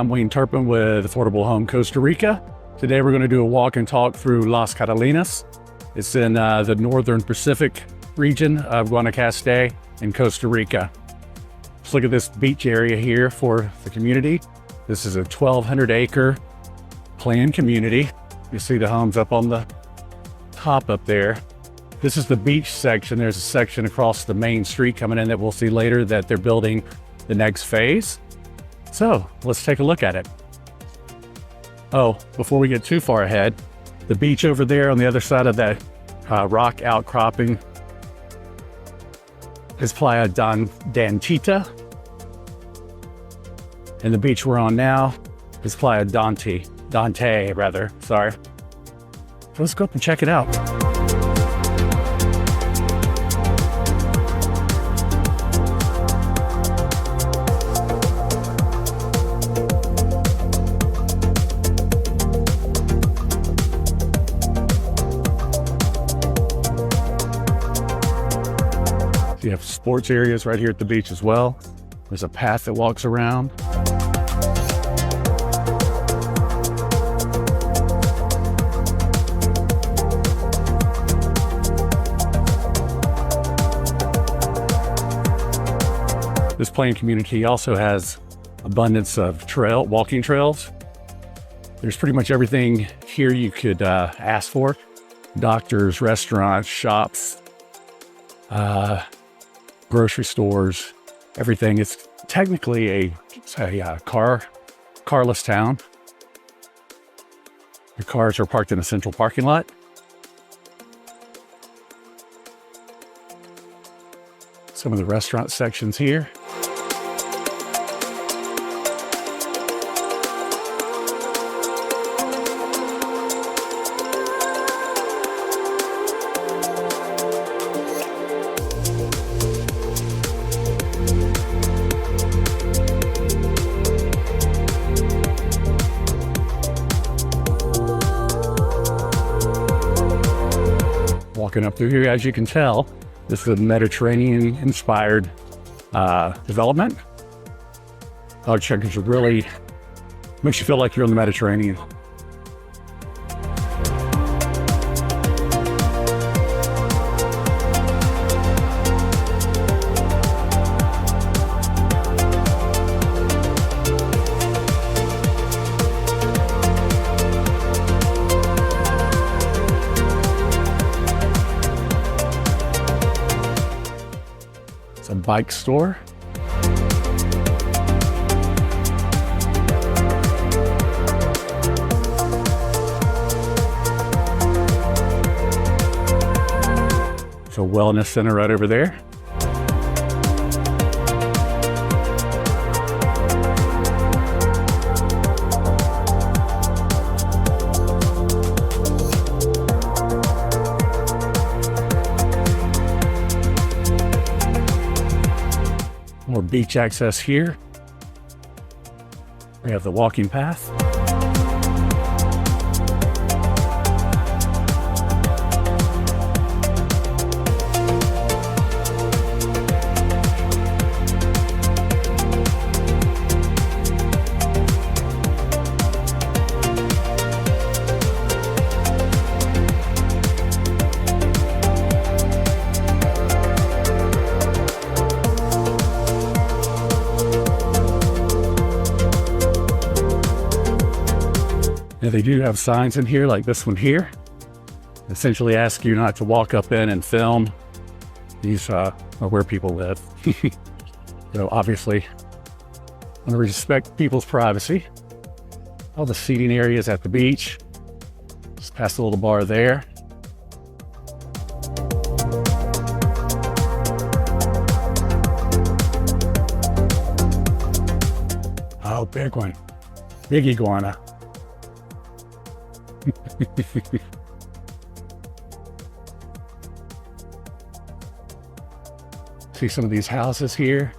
I'm Wayne Turpin with Affordable Home Costa Rica. Today we're going to do a walk and talk through Las Catalinas. It's in the northern Pacific region of Guanacaste in Costa Rica. Let's look at this beach area here for the community. This is a 1,200-acre planned community. You see the homes up on the top up there. This is the beach section. There's a section across the main street coming in that we'll see later that they're building the next phase. So let's take a look at it. Oh, before we get too far ahead, the beach over there on the other side of that rock outcropping is Playa Danta. And the beach we're on now is Playa Dante, sorry. So let's go up and check it out. You have sports areas right here at the beach as well. There's a path that walks around. This planned community also has abundance of walking trails. There's pretty much everything here you could ask for. Doctors, restaurants, shops, grocery stores, everything. It's technically a carless town. Your cars are parked in a central parking lot. Some of the restaurant sections here. Walking up through here, as you can tell, this is a Mediterranean-inspired development. Dog checkers really makes you feel like you're in the Mediterranean. It's a bike store. It's a wellness center right over there. More beach access here. We have the walking path. Now they do have signs in here like this one here. Essentially ask you not to walk up in and film. These are where people live. So obviously, want to respect people's privacy. All the seating areas at the beach. Just past the little bar there. Oh, big one. Big iguana. See some of these houses here.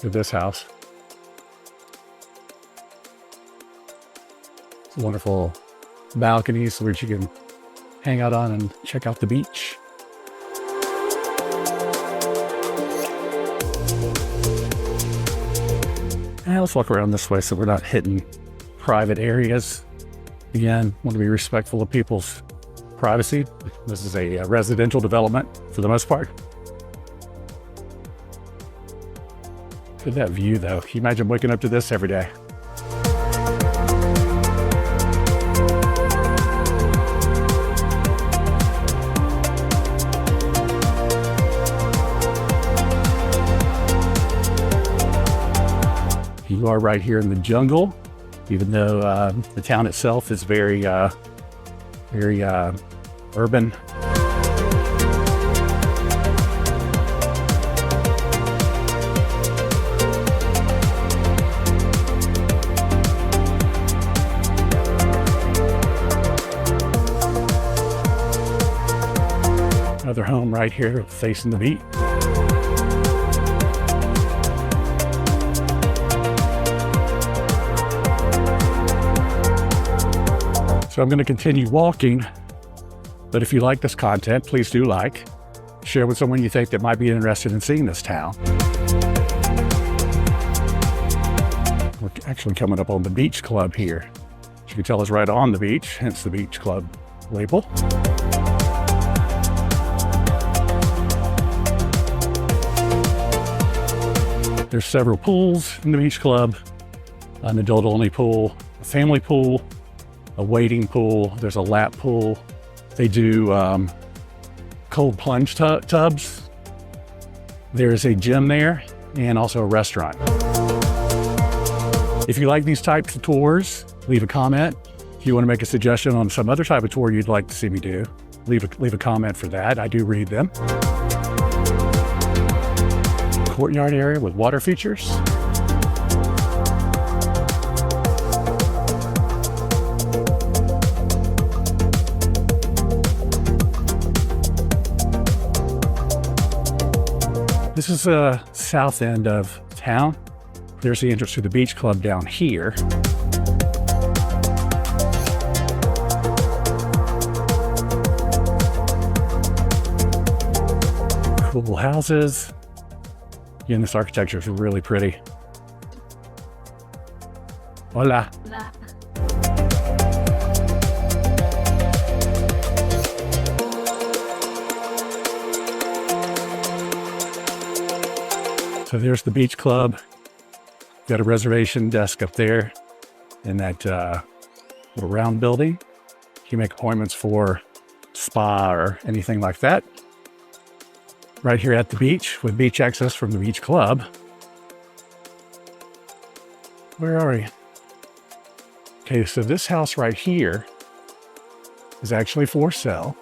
to this house. It's a wonderful balconies which you can hang out on and check out the beach. And let's walk around this way so we're not hitting private areas. Again, want to be respectful of people's privacy. This is a residential development for the most part. Look at that view though. Can you imagine waking up to this every day? You are right here in the jungle, even though the town itself is very urban. Another home right here facing the beach. So I'm going to continue walking, but if you like this content, please do like, share with someone you think that might be interested in seeing this town. We're actually coming up on the beach club here. As you can tell, is right on the beach, hence the beach club label. There's several pools in the beach club, an adult-only pool, a family pool, a wading pool, there's a lap pool. They do cold plunge tubs. There's a gym there and also a restaurant. If you like these types of tours, leave a comment. If you want to make a suggestion on some other type of tour you'd like to see me do, leave a comment for that. I do read them. Courtyard area with water features. This is the south end of town. There's the entrance to the beach club down here. Cool houses. Again, this architecture is really pretty. Hola. Hola. So there's the beach club. Got a reservation desk up there in that little round building. You can make appointments for spa or anything like that. Right here at the beach with beach access from the beach club. Where are we? Okay, so this house right here is actually for sale.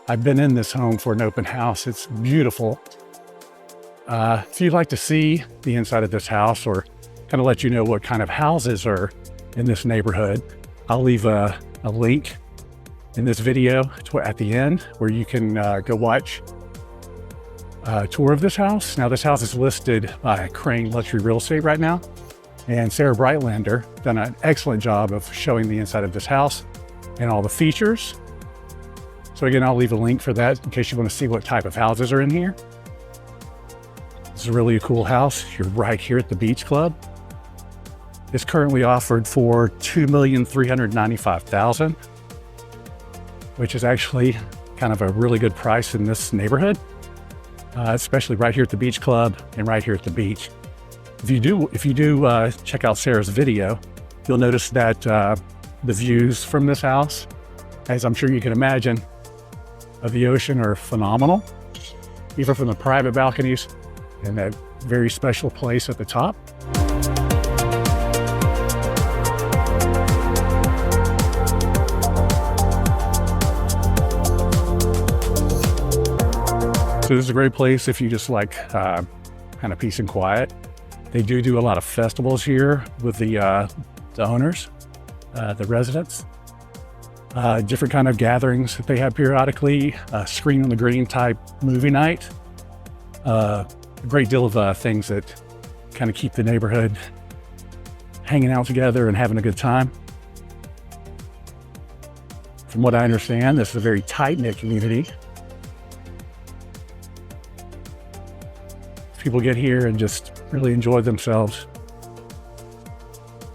I've been in this home for an open house. It's beautiful. If you'd like to see the inside of this house or kind of let you know what kind of houses are in this neighborhood, I'll leave a link in this video at the end where you can go watch a tour of this house. Now, this house is listed by Crane Luxury Real Estate right now, and Sarah Breitlander done an excellent job of showing the inside of this house and all the features. So again, I'll leave a link for that in case you want to see what type of houses are in here. This is really a cool house. You're right here at the beach club. It's currently offered for $2,395,000, which is actually kind of a really good price in this neighborhood, especially right here at the beach club and right here at the beach. If you do check out Sarah's video, you'll notice that the views from this house, as I'm sure you can imagine, of the ocean are phenomenal, even from the private balconies and that very special place at the top. So this is a great place if you just like kind of peace and quiet. They do a lot of festivals here with the owners, the residents. Different kind of gatherings that they have periodically, Screen on the Green type movie night. A great deal of things that kind of keep the neighborhood hanging out together and having a good time. From what I understand, this is a very tight-knit community. People get here and just really enjoy themselves.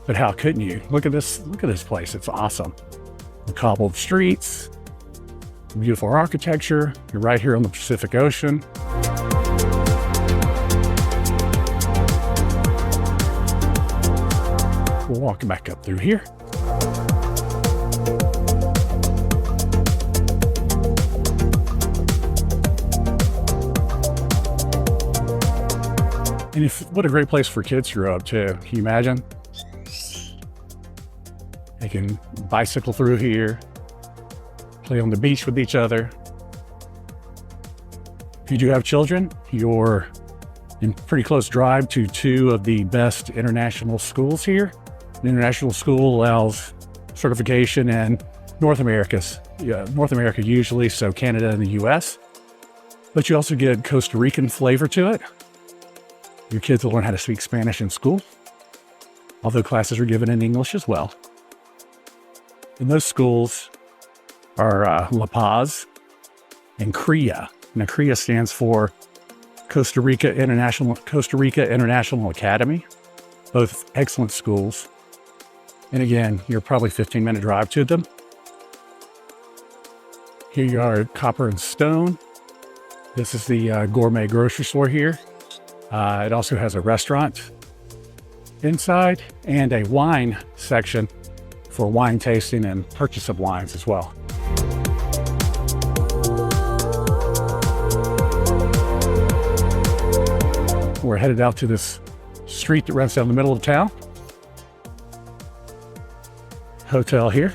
But how couldn't you? Look at this place. It's awesome. The cobbled streets, beautiful architecture. You're right here on the Pacific Ocean. We'll walk back up through here. And what a great place for kids to grow up too. Can you imagine? They can bicycle through here, play on the beach with each other. If you do have children, you're in pretty close drive to two of the best international schools here. An international school allows certification in North America usually, so Canada and the US. But you also get Costa Rican flavor to it. Your kids will learn how to speak Spanish in school, although classes are given in English as well. And those schools are La Paz and CRIA. Now, CRIA stands for Costa Rica International Academy. Both excellent schools. And again, you're probably 15-minute drive to them. Here you are at Copper and Stone. This is the gourmet grocery store here. It also has a restaurant inside and a wine section for wine tasting and purchase of wines as well. We're headed out to this street that runs down the middle of town. Hotel here.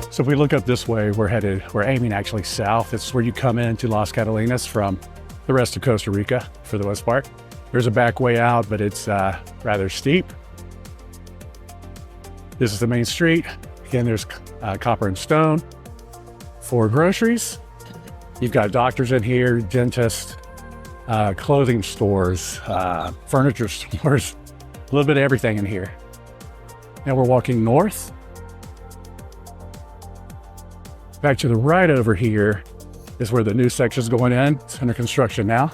So if we look up this way, we're aiming actually south. This is where you come into Las Catalinas from the rest of Costa Rica for the most part. There's a back way out, but it's rather steep. This is the main street. Again, there's Copper and Stone. For groceries, you've got doctors in here, dentists, clothing stores, furniture stores, a little bit of everything in here. Now we're walking north. Back to the right over here is where the new section is going in. It's under construction now.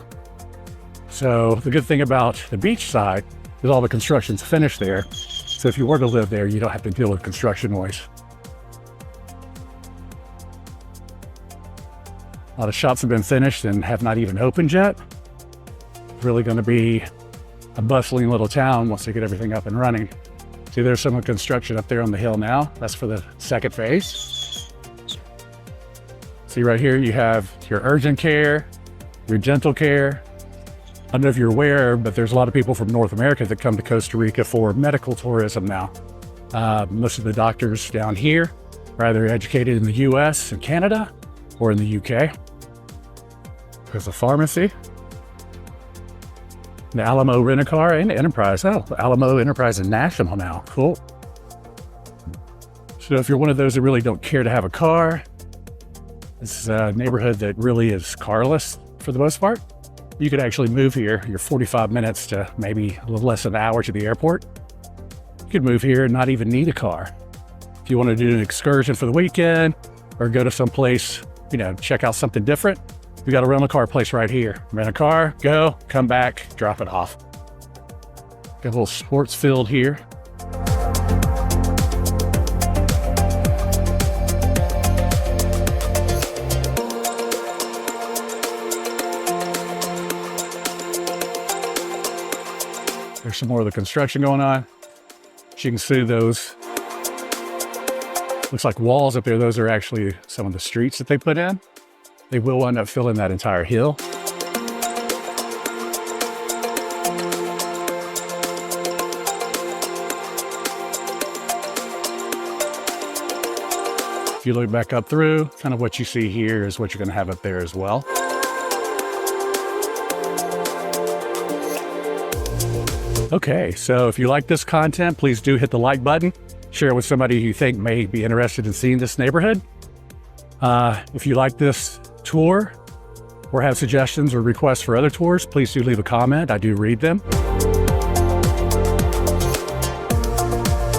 So the good thing about the beach side is all the construction's finished there. So if you were to live there, you don't have to deal with construction noise. A lot of shops have been finished and have not even opened yet. It's really going to be a bustling little town once they get everything up and running. See, there's some construction up there on the hill now. That's for the second phase. See right here, you have your urgent care, your dental care. I don't know if you're aware, but there's a lot of people from North America that come to Costa Rica for medical tourism now. Most of the doctors down here are either educated in the US and Canada or in the UK. There's a pharmacy. The Alamo Rent-A-Car and Enterprise. Oh, Alamo Enterprise and National now. Cool. So if you're one of those that really don't care to have a car, this is a neighborhood that really is carless for the most part. You could actually move here. You're 45 minutes to maybe a little less than an hour to the airport. You could move here and not even need a car. If you want to do an excursion for the weekend or go to some place, check out something different, we got a rental car place right here. Rent a car, go, come back, drop it off. Got a little sports field here. There's some more of the construction going on. As you can see, those looks like walls up there. Those are actually some of the streets that they put in. They will wind up filling that entire hill. If you look back up through, kind of what you see here is what you're going to have up there as well. Okay, so if you like this content, please do hit the like button. Share it with somebody you think may be interested in seeing this neighborhood. If you like this tour or have suggestions or requests for other tours, please do leave a comment. I do read them.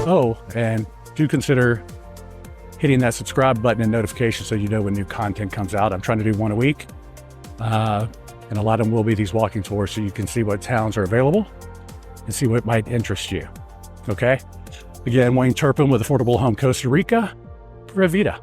Oh, and do consider hitting that subscribe button and notification so you know when new content comes out. I'm trying to do one a week. And a lot of them will be these walking tours so you can see what towns are available and see what might interest you. Okay? Again, Wayne Turpin with Affordable Home Costa Rica. Pura Vida.